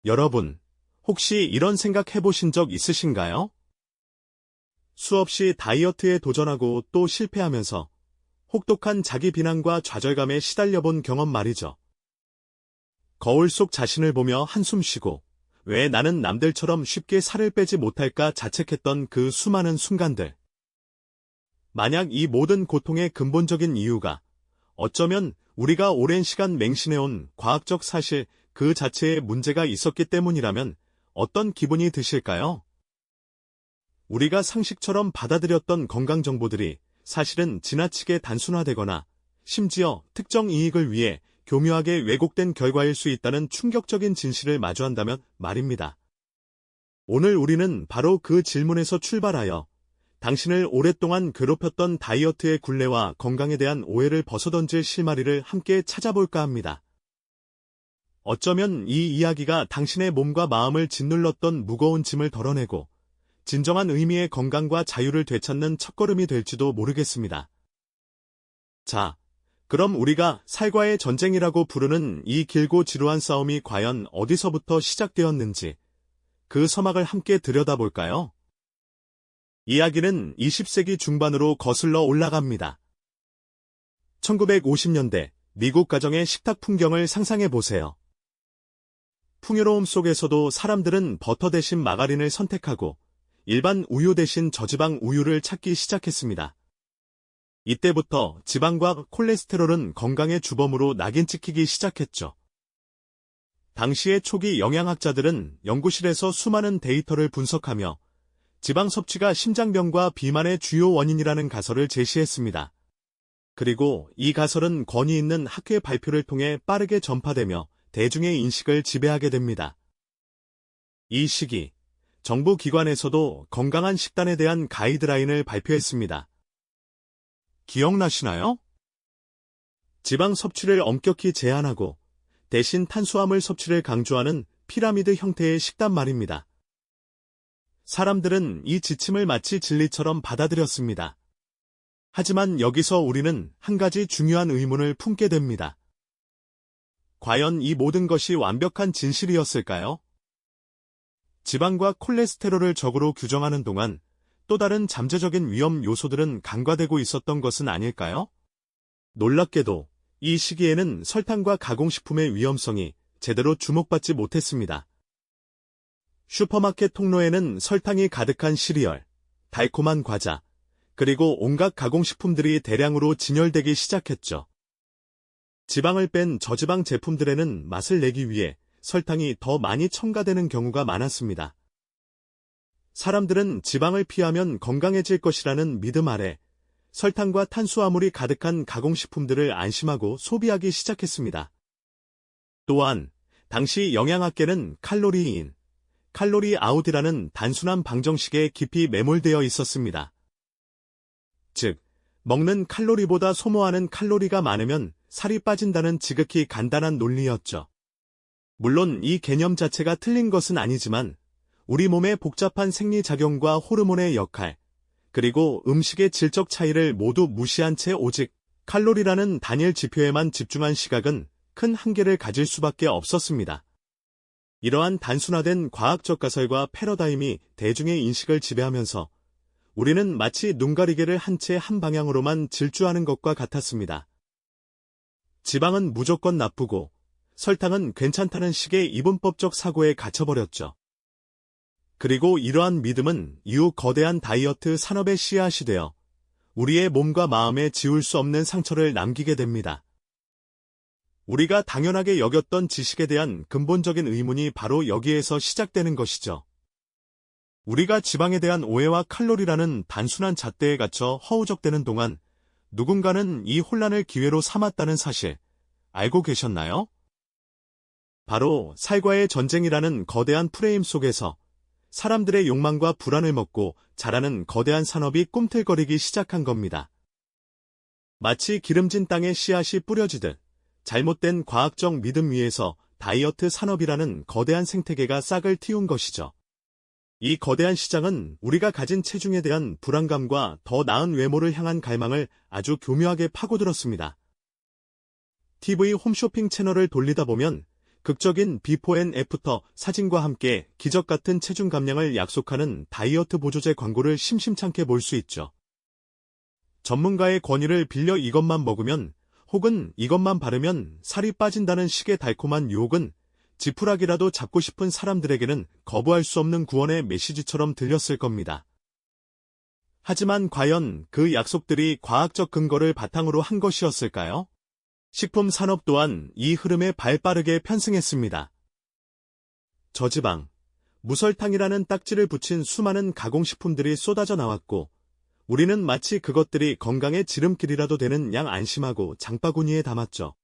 여러분, 혹시 이런 생각 해보신 적 있으신가요? 수없이 다이어트에 도전하고 또 실패하면서 혹독한 자기 비난과 좌절감에 시달려본 경험 말이죠. 거울 속 자신을 보며 한숨 쉬고 왜 나는 남들처럼 쉽게 살을 빼지 못할까 자책했던 그 수많은 순간들. 만약 이 모든 고통의 근본적인 이유가 어쩌면 우리가 오랜 시간 맹신해온 과학적 사실 그 자체에 문제가 있었기 때문이라면 어떤 기분이 드실까요? 우리가 상식처럼 받아들였던 건강 정보들이 사실은 지나치게 단순화되거나 심지어 특정 이익을 위해 교묘하게 왜곡된 결과일 수 있다는 충격적인 진실을 마주한다면 말입니다. 오늘 우리는 바로 그 질문에서 출발하여 당신을 오랫동안 괴롭혔던 다이어트의 굴레와 건강에 대한 오해를 벗어던질 실마리를 함께 찾아볼까 합니다. 어쩌면 이 이야기가 당신의 몸과 마음을 짓눌렀던 무거운 짐을 덜어내고 진정한 의미의 건강과 자유를 되찾는 첫걸음이 될지도 모르겠습니다. 자, 그럼 우리가 살과의 전쟁이라고 부르는 이 길고 지루한 싸움이 과연 어디서부터 시작되었는지 그 서막을 함께 들여다볼까요? 이야기는 20세기 중반으로 거슬러 올라갑니다. 1950년대 미국 가정의 식탁 풍경을 상상해 보세요. 풍요로움 속에서도 사람들은 버터 대신 마가린을 선택하고 일반 우유 대신 저지방 우유를 찾기 시작했습니다. 이때부터 지방과 콜레스테롤은 건강의 주범으로 낙인 찍히기 시작했죠. 당시의 초기 영양학자들은 연구실에서 수많은 데이터를 분석하며 지방 섭취가 심장병과 비만의 주요 원인이라는 가설을 제시했습니다. 그리고 이 가설은 권위 있는 학회 발표를 통해 빠르게 전파되며 대중의 인식을 지배하게 됩니다. 이 시기, 정부 기관에서도 건강한 식단에 대한 가이드라인을 발표했습니다. 기억나시나요? 지방 섭취를 엄격히 제한하고 대신 탄수화물 섭취를 강조하는 피라미드 형태의 식단 말입니다. 사람들은 이 지침을 마치 진리처럼 받아들였습니다. 하지만 여기서 우리는 한 가지 중요한 의문을 품게 됩니다. 과연 이 모든 것이 완벽한 진실이었을까요? 지방과 콜레스테롤을 적으로 규정하는 동안 또 다른 잠재적인 위험 요소들은 간과되고 있었던 것은 아닐까요? 놀랍게도 이 시기에는 설탕과 가공식품의 위험성이 제대로 주목받지 못했습니다. 슈퍼마켓 통로에는 설탕이 가득한 시리얼, 달콤한 과자, 그리고 온갖 가공식품들이 대량으로 진열되기 시작했죠. 지방을 뺀 저지방 제품들에는 맛을 내기 위해 설탕이 더 많이 첨가되는 경우가 많았습니다. 사람들은 지방을 피하면 건강해질 것이라는 믿음 아래 설탕과 탄수화물이 가득한 가공식품들을 안심하고 소비하기 시작했습니다. 또한 당시 영양학계는 칼로리 인, 칼로리 아웃이라는 단순한 방정식에 깊이 매몰되어 있었습니다. 즉, 먹는 칼로리보다 소모하는 칼로리가 많으면 살이 빠진다는 지극히 간단한 논리였죠. 물론 이 개념 자체가 틀린 것은 아니지만 우리 몸의 복잡한 생리작용과 호르몬의 역할, 그리고 음식의 질적 차이를 모두 무시한 채 오직 칼로리라는 단일 지표에만 집중한 시각은 큰 한계를 가질 수밖에 없었습니다. 이러한 단순화된 과학적 가설과 패러다임이 대중의 인식을 지배하면서 우리는 마치 눈가리개를 한 채 한 방향으로만 질주하는 것과 같았습니다. 지방은 무조건 나쁘고 설탕은 괜찮다는 식의 이분법적 사고에 갇혀버렸죠. 그리고 이러한 믿음은 이후 거대한 다이어트 산업의 씨앗이 되어 우리의 몸과 마음에 지울 수 없는 상처를 남기게 됩니다. 우리가 당연하게 여겼던 지식에 대한 근본적인 의문이 바로 여기에서 시작되는 것이죠. 우리가 지방에 대한 오해와 칼로리라는 단순한 잣대에 갇혀 허우적대는 동안 누군가는 이 혼란을 기회로 삼았다는 사실 알고 계셨나요? 바로 살과의 전쟁이라는 거대한 프레임 속에서 사람들의 욕망과 불안을 먹고 자라는 거대한 산업이 꿈틀거리기 시작한 겁니다. 마치 기름진 땅에 씨앗이 뿌려지듯 잘못된 과학적 믿음 위에서 다이어트 산업이라는 거대한 생태계가 싹을 틔운 것이죠. 이 거대한 시장은 우리가 가진 체중에 대한 불안감과 더 나은 외모를 향한 갈망을 아주 교묘하게 파고들었습니다. TV 홈쇼핑 채널을 돌리다 보면 극적인 비포 앤 애프터 사진과 함께 기적 같은 체중 감량을 약속하는 다이어트 보조제 광고를 심심찮게 볼 수 있죠. 전문가의 권유를 빌려 이것만 먹으면 혹은 이것만 바르면 살이 빠진다는 식의 달콤한 유혹은 지푸라기라도 잡고 싶은 사람들에게는 거부할 수 없는 구원의 메시지처럼 들렸을 겁니다. 하지만 과연 그 약속들이 과학적 근거를 바탕으로 한 것이었을까요? 식품 산업 또한 이 흐름에 발빠르게 편승했습니다. 저지방, 무설탕이라는 딱지를 붙인 수많은 가공식품들이 쏟아져 나왔고, 우리는 마치 그것들이 건강의 지름길이라도 되는 양 안심하고 장바구니에 담았죠.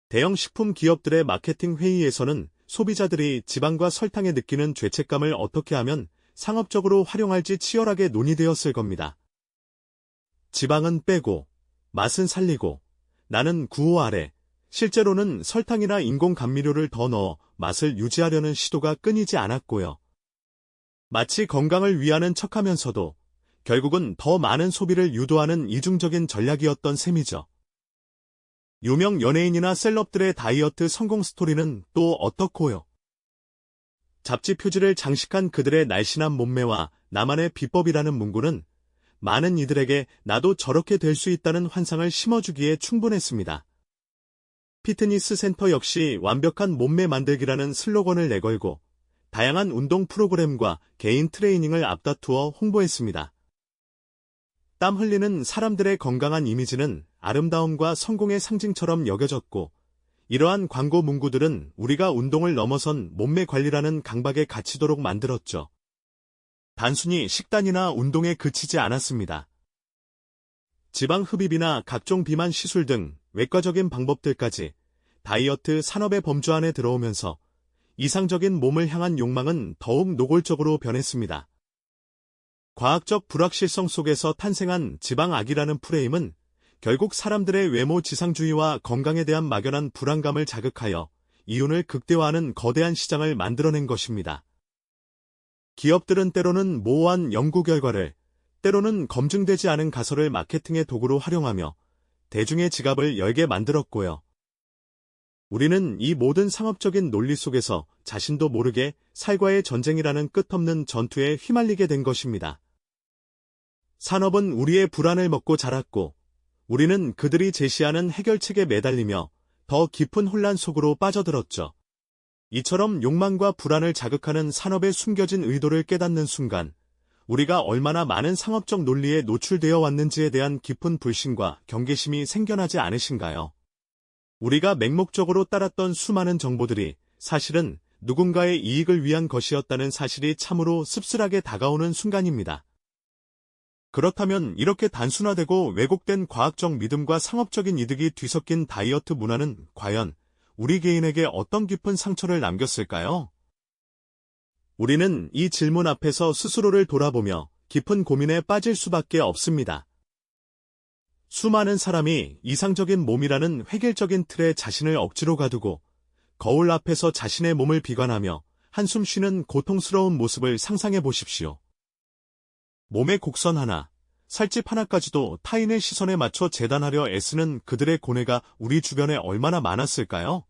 대형 식품 기업들의 마케팅 회의에서는 소비자들이 지방과 설탕에 느끼는 죄책감을 어떻게 하면 상업적으로 활용할지 치열하게 논의되었을 겁니다. 지방은 빼고, 맛은 살리고, 나는 구호아래. 실제로는 설탕이나 인공 감미료를 더 넣어 맛을 유지하려는 시도가 끊이지 않았고요. 마치 건강을 위하는 척하면서도 결국은 더 많은 소비를 유도하는 이중적인 전략이었던 셈이죠. 유명 연예인이나 셀럽들의 다이어트 성공 스토리는 또 어떻고요? 잡지 표지를 장식한 그들의 날씬한 몸매와 나만의 비법이라는 문구는 많은 이들에게 나도 저렇게 될 수 있다는 환상을 심어주기에 충분했습니다. 피트니스 센터 역시 완벽한 몸매 만들기라는 슬로건을 내걸고 다양한 운동 프로그램과 개인 트레이닝을 앞다투어 홍보했습니다. 땀 흘리는 사람들의 건강한 이미지는 아름다움과 성공의 상징처럼 여겨졌고, 이러한 광고 문구들은 우리가 운동을 넘어선 몸매 관리라는 강박에 갇히도록 만들었죠. 단순히 식단이나 운동에 그치지 않았습니다. 지방 흡입이나 각종 비만 시술 등 외과적인 방법들까지 다이어트 산업의 범주 안에 들어오면서 이상적인 몸을 향한 욕망은 더욱 노골적으로 변했습니다. 과학적 불확실성 속에서 탄생한 지방악이라는 프레임은 결국 사람들의 외모 지상주의와 건강에 대한 막연한 불안감을 자극하여 이윤을 극대화하는 거대한 시장을 만들어낸 것입니다. 기업들은 때로는 모호한 연구 결과를, 때로는 검증되지 않은 가설을 마케팅의 도구로 활용하며 대중의 지갑을 열게 만들었고요. 우리는 이 모든 상업적인 논리 속에서 자신도 모르게 살과의 전쟁이라는 끝없는 전투에 휘말리게 된 것입니다. 산업은 우리의 불안을 먹고 자랐고, 우리는 그들이 제시하는 해결책에 매달리며 더 깊은 혼란 속으로 빠져들었죠. 이처럼 욕망과 불안을 자극하는 산업의 숨겨진 의도를 깨닫는 순간, 우리가 얼마나 많은 상업적 논리에 노출되어 왔는지에 대한 깊은 불신과 경계심이 생겨나지 않으신가요? 우리가 맹목적으로 따랐던 수많은 정보들이 사실은 누군가의 이익을 위한 것이었다는 사실이 참으로 씁쓸하게 다가오는 순간입니다. 그렇다면 이렇게 단순화되고 왜곡된 과학적 믿음과 상업적인 이득이 뒤섞인 다이어트 문화는 과연 우리 개인에게 어떤 깊은 상처를 남겼을까요? 우리는 이 질문 앞에서 스스로를 돌아보며 깊은 고민에 빠질 수밖에 없습니다. 수많은 사람이 이상적인 몸이라는 획일적인 틀에 자신을 억지로 가두고 거울 앞에서 자신의 몸을 비관하며 한숨 쉬는 고통스러운 모습을 상상해 보십시오. 몸의 곡선 하나, 살집 하나까지도 타인의 시선에 맞춰 재단하려 애쓰는 그들의 고뇌가 우리 주변에 얼마나 많았을까요?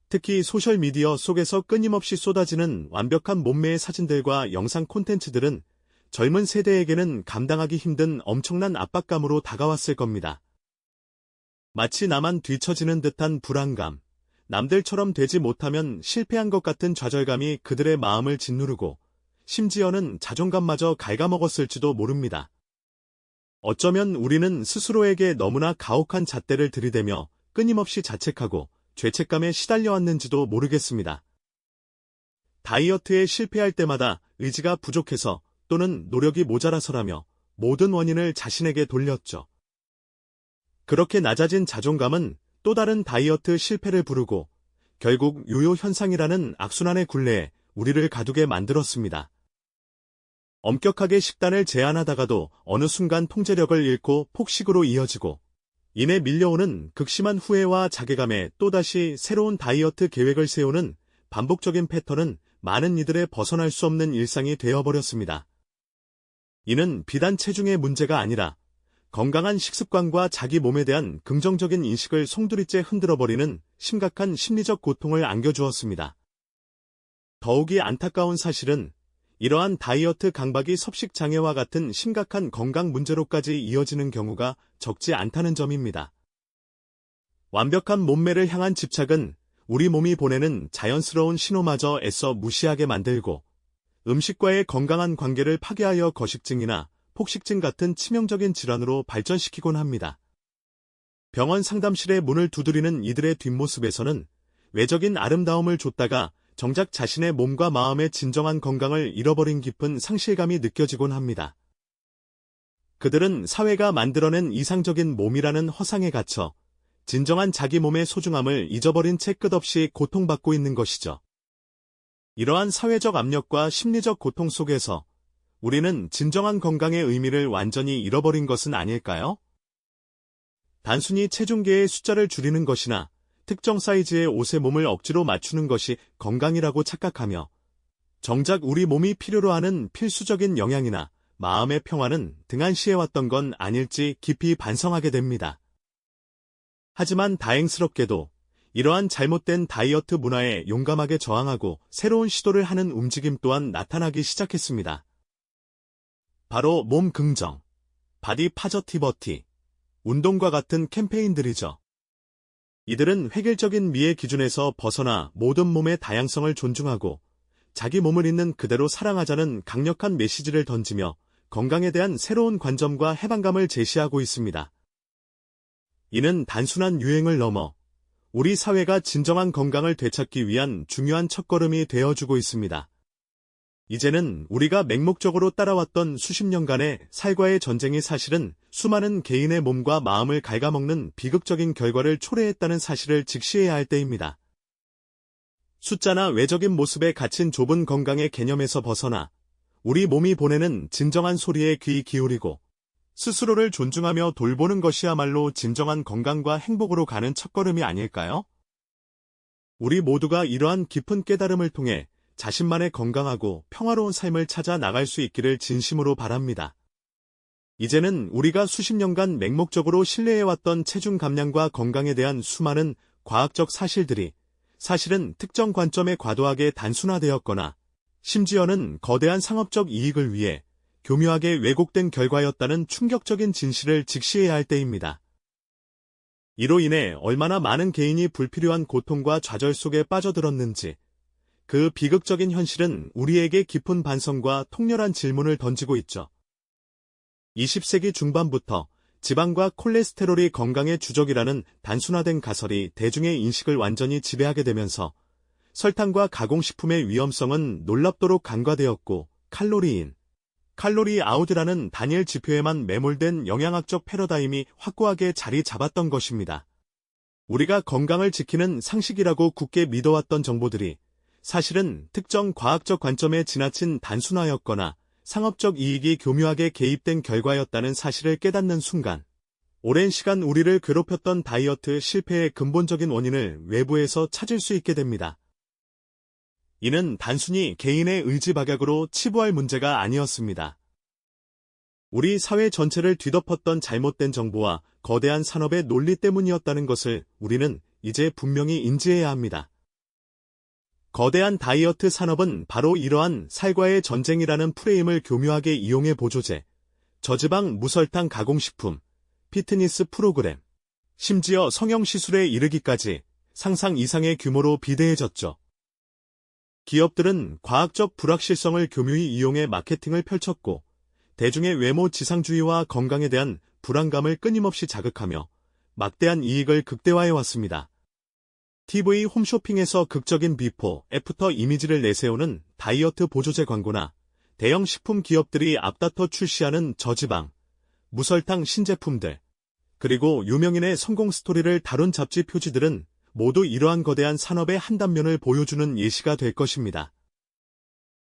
특히 소셜미디어 속에서 끊임없이 쏟아지는 완벽한 몸매의 사진들과 영상 콘텐츠들은 젊은 세대에게는 감당하기 힘든 엄청난 압박감으로 다가왔을 겁니다. 마치 나만 뒤처지는 듯한 불안감, 남들처럼 되지 못하면 실패한 것 같은 좌절감이 그들의 마음을 짓누르고 심지어는 자존감마저 갉아먹었을지도 모릅니다. 어쩌면 우리는 스스로에게 너무나 가혹한 잣대를 들이대며 끊임없이 자책하고 죄책감에 시달려왔는지도 모르겠습니다. 다이어트에 실패할 때마다 의지가 부족해서 또는 노력이 모자라서라며 모든 원인을 자신에게 돌렸죠. 그렇게 낮아진 자존감은 또 다른 다이어트 실패를 부르고 결국 요요 현상이라는 악순환의 굴레에 우리를 가두게 만들었습니다. 엄격하게 식단을 제한하다가도 어느 순간 통제력을 잃고 폭식으로 이어지고 이내 밀려오는 극심한 후회와 자괴감에 또다시 새로운 다이어트 계획을 세우는 반복적인 패턴은 많은 이들의 벗어날 수 없는 일상이 되어버렸습니다. 이는 비단 체중의 문제가 아니라 건강한 식습관과 자기 몸에 대한 긍정적인 인식을 송두리째 흔들어버리는 심각한 심리적 고통을 안겨주었습니다. 더욱이 안타까운 사실은 이러한 다이어트 강박이 섭식장애와 같은 심각한 건강 문제로까지 이어지는 경우가 적지 않다는 점입니다. 완벽한 몸매를 향한 집착은 우리 몸이 보내는 자연스러운 신호마저 애써 무시하게 만들고 음식과의 건강한 관계를 파괴하여 거식증이나 폭식증 같은 치명적인 질환으로 발전시키곤 합니다. 병원 상담실의 문을 두드리는 이들의 뒷모습에서는 외적인 아름다움을 줬다가 정작 자신의 몸과 마음의 진정한 건강을 잃어버린 깊은 상실감이 느껴지곤 합니다. 그들은 사회가 만들어낸 이상적인 몸이라는 허상에 갇혀 진정한 자기 몸의 소중함을 잊어버린 채 끝없이 고통받고 있는 것이죠. 이러한 사회적 압력과 심리적 고통 속에서 우리는 진정한 건강의 의미를 완전히 잃어버린 것은 아닐까요? 단순히 체중계의 숫자를 줄이는 것이나 특정 사이즈의 옷에 몸을 억지로 맞추는 것이 건강이라고 착각하며 정작 우리 몸이 필요로 하는 필수적인 영양이나 마음의 평화는 등한시해왔던 건 아닐지 깊이 반성하게 됩니다. 하지만 다행스럽게도 이러한 잘못된 다이어트 문화에 용감하게 저항하고 새로운 시도를 하는 움직임 또한 나타나기 시작했습니다. 바로 몸 긍정, 바디 파저티버티, 운동과 같은 캠페인들이죠. 이들은 획일적인 미의 기준에서 벗어나 모든 몸의 다양성을 존중하고 자기 몸을 있는 그대로 사랑하자는 강력한 메시지를 던지며 건강에 대한 새로운 관점과 해방감을 제시하고 있습니다. 이는 단순한 유행을 넘어 우리 사회가 진정한 건강을 되찾기 위한 중요한 첫걸음이 되어주고 있습니다. 이제는 우리가 맹목적으로 따라왔던 수십 년간의 살과의 전쟁이 사실은 수많은 개인의 몸과 마음을 갉아먹는 비극적인 결과를 초래했다는 사실을 직시해야 할 때입니다. 숫자나 외적인 모습에 갇힌 좁은 건강의 개념에서 벗어나 우리 몸이 보내는 진정한 소리에 귀 기울이고 스스로를 존중하며 돌보는 것이야말로 진정한 건강과 행복으로 가는 첫걸음이 아닐까요? 우리 모두가 이러한 깊은 깨달음을 통해 자신만의 건강하고 평화로운 삶을 찾아 나갈 수 있기를 진심으로 바랍니다. 이제는 우리가 수십 년간 맹목적으로 신뢰해왔던 체중 감량과 건강에 대한 수많은 과학적 사실들이 사실은 특정 관점에 과도하게 단순화되었거나 심지어는 거대한 상업적 이익을 위해 교묘하게 왜곡된 결과였다는 충격적인 진실을 직시해야 할 때입니다. 이로 인해 얼마나 많은 개인이 불필요한 고통과 좌절 속에 빠져들었는지 그 비극적인 현실은 우리에게 깊은 반성과 통렬한 질문을 던지고 있죠. 20세기 중반부터 지방과 콜레스테롤이 건강의 주적이라는 단순화된 가설이 대중의 인식을 완전히 지배하게 되면서 설탕과 가공식품의 위험성은 놀랍도록 간과되었고 칼로리인, 칼로리 아웃이라는 단일 지표에만 매몰된 영양학적 패러다임이 확고하게 자리 잡았던 것입니다. 우리가 건강을 지키는 상식이라고 굳게 믿어왔던 정보들이 사실은 특정 과학적 관점에 지나친 단순화였거나 상업적 이익이 교묘하게 개입된 결과였다는 사실을 깨닫는 순간, 오랜 시간 우리를 괴롭혔던 다이어트 실패의 근본적인 원인을 외부에서 찾을 수 있게 됩니다. 이는 단순히 개인의 의지박약으로 치부할 문제가 아니었습니다. 우리 사회 전체를 뒤덮었던 잘못된 정보와 거대한 산업의 논리 때문이었다는 것을 우리는 이제 분명히 인지해야 합니다. 거대한 다이어트 산업은 바로 이러한 살과의 전쟁이라는 프레임을 교묘하게 이용해 보조제, 저지방 무설탕 가공식품, 피트니스 프로그램, 심지어 성형시술에 이르기까지 상상 이상의 규모로 비대해졌죠. 기업들은 과학적 불확실성을 교묘히 이용해 마케팅을 펼쳤고 대중의 외모 지상주의와 건강에 대한 불안감을 끊임없이 자극하며 막대한 이익을 극대화해왔습니다. TV 홈쇼핑에서 극적인 비포, 애프터 이미지를 내세우는 다이어트 보조제 광고나 대형 식품 기업들이 앞다퉈 출시하는 저지방, 무설탕 신제품들, 그리고 유명인의 성공 스토리를 다룬 잡지 표지들은 모두 이러한 거대한 산업의 한 단면을 보여주는 예시가 될 것입니다.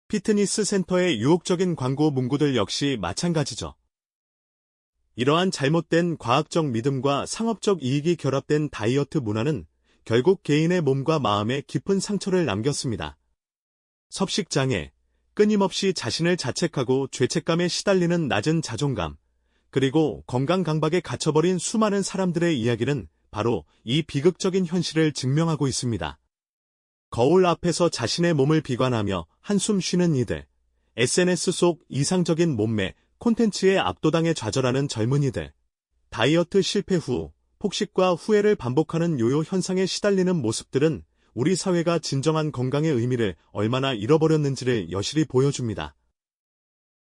피트니스 센터의 유혹적인 광고 문구들 역시 마찬가지죠. 이러한 잘못된 과학적 믿음과 상업적 이익이 결합된 다이어트 문화는 결국 개인의 몸과 마음에 깊은 상처를 남겼습니다. 섭식장애, 끊임없이 자신을 자책하고 죄책감에 시달리는 낮은 자존감, 그리고 건강 강박에 갇혀버린 수많은 사람들의 이야기는 바로 이 비극적인 현실을 증명하고 있습니다. 거울 앞에서 자신의 몸을 비관하며 한숨 쉬는 이들, SNS 속 이상적인 몸매, 콘텐츠에 압도당해 좌절하는 젊은이들, 다이어트 실패 후 폭식과 후회를 반복하는 요요 현상에 시달리는 모습들은 우리 사회가 진정한 건강의 의미를 얼마나 잃어버렸는지를 여실히 보여줍니다.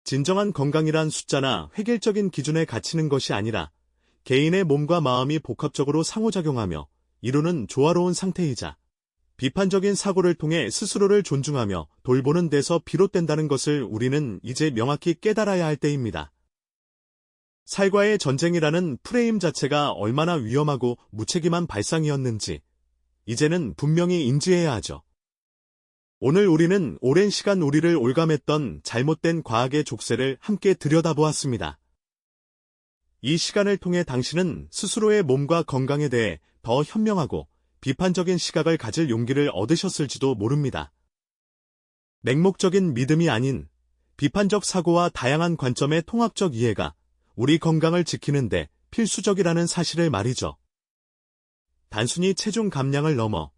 진정한 건강이란 숫자나 획일적인 기준에 갇히는 것이 아니라 개인의 몸과 마음이 복합적으로 상호작용하며 이루는 조화로운 상태이자 비판적인 사고를 통해 스스로를 존중하며 돌보는 데서 비롯된다는 것을 우리는 이제 명확히 깨달아야 할 때입니다. 살과의 전쟁이라는 프레임 자체가 얼마나 위험하고 무책임한 발상이었는지 이제는 분명히 인지해야 하죠. 오늘 우리는 오랜 시간 우리를 올감했던 잘못된 과학의 족쇄를 함께 들여다보았습니다. 이 시간을 통해 당신은 스스로의 몸과 건강에 대해 더 현명하고 비판적인 시각을 가질 용기를 얻으셨을지도 모릅니다. 맹목적인 믿음이 아닌 비판적 사고와 다양한 관점의 통합적 이해가 우리 건강을 지키는데 필수적이라는 사실을 말이죠. 단순히 체중 감량을 넘어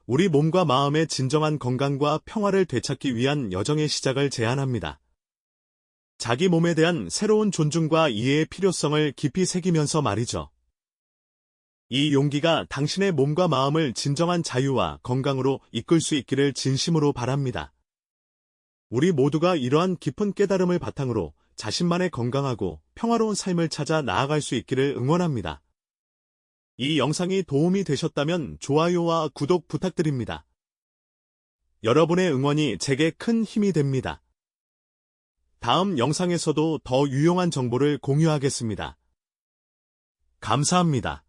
우리 몸과 마음의 진정한 건강과 평화를 되찾기 위한 여정의 시작을 제안합니다. 자기 몸에 대한 새로운 존중과 이해의 필요성을 깊이 새기면서 말이죠. 이 용기가 당신의 몸과 마음을 진정한 자유와 건강으로 이끌 수 있기를 진심으로 바랍니다. 우리 모두가 이러한 깊은 깨달음을 바탕으로 자신만의 건강하고 평화로운 삶을 찾아 나아갈 수 있기를 응원합니다. 이 영상이 도움이 되셨다면 좋아요와 구독 부탁드립니다. 여러분의 응원이 제게 큰 힘이 됩니다. 다음 영상에서도 더 유용한 정보를 공유하겠습니다. 감사합니다.